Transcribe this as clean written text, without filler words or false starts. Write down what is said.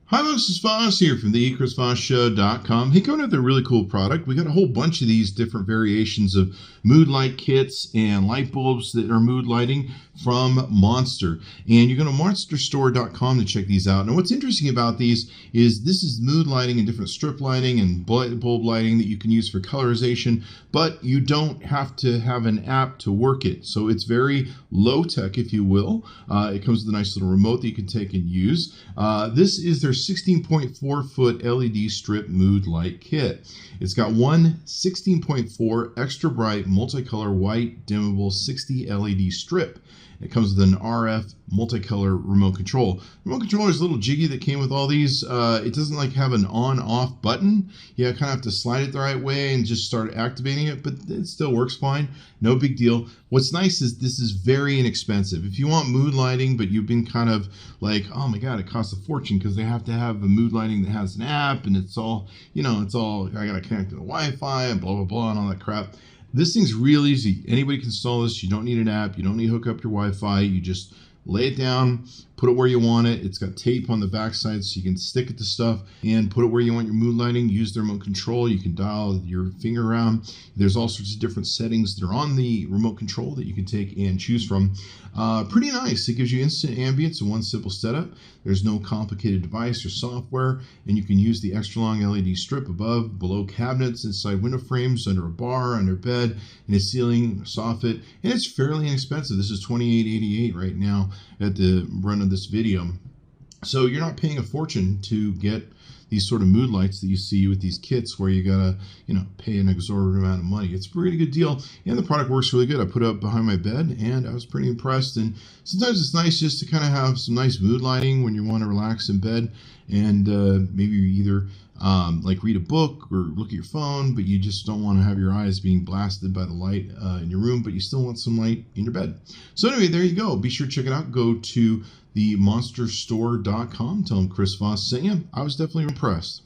Hi, this is Voss here from the ChrisVossShow.com. Hey, going with a really cool product. We got a whole bunch of these different variations of mood light kits and light bulbs that are mood lighting from Monster. And you go to monsterstore.com to check these out. Now, what's interesting about these is this is mood lighting and different strip lighting and bulb lighting that you can use for colorization, but you don't have to have an app to work it. So it's very low tech, if you will. It comes with a nice little remote that you can take and use. This is their 16.4 foot LED strip mood light kit. It's got one 16.4 extra bright multicolor white dimmable 60 LED strip. It comes with an RF multicolor remote control. The remote controller is a little jiggy that came with all these. It doesn't like have an on-off button. You kind of have to slide it the right way and just start activating it, but it still works fine. No big deal. What's nice is this is very inexpensive. If you want mood lighting, but you've been kind of like, oh my God, it costs a fortune because they have to have a mood lighting that has an app and it's all, I got to connect to the Wi-Fi and blah, blah, blah and all that crap. This thing's real easy. Anybody can install this. You don't need an app. You don't need to hook up your Wi-Fi. You just lay it down, put it where you want it. It's got tape on the backside so you can stick it to stuff and put it where you want your mood lighting. Use the remote control. You can dial your finger around. There's all sorts of different settings that are on the remote control that you can take and choose from. Pretty nice. It gives you instant ambience in one simple setup. There's no complicated device or software, and you can use the extra long LED strip above, below cabinets, inside window frames, under a bar, under bed, in a ceiling, soffit, and it's fairly inexpensive. This is $28.88 right now at the run of this video. So you're not paying a fortune to get these sort of mood lights that you see with these kits where you gotta, pay an exorbitant amount of money. It's a pretty good deal, and the product works really good. I put it up behind my bed, and I was pretty impressed. And sometimes it's nice just to kind of have some nice mood lighting when you want to relax in bed, and maybe you either like read a book or look at your phone, but you just don't want to have your eyes being blasted by the light in your room, but you still want some light in your bed. So anyway, there you go. Be sure to check it out. Go to the monsterstore.com. Tell them Chris Voss sent you. I was definitely impressed.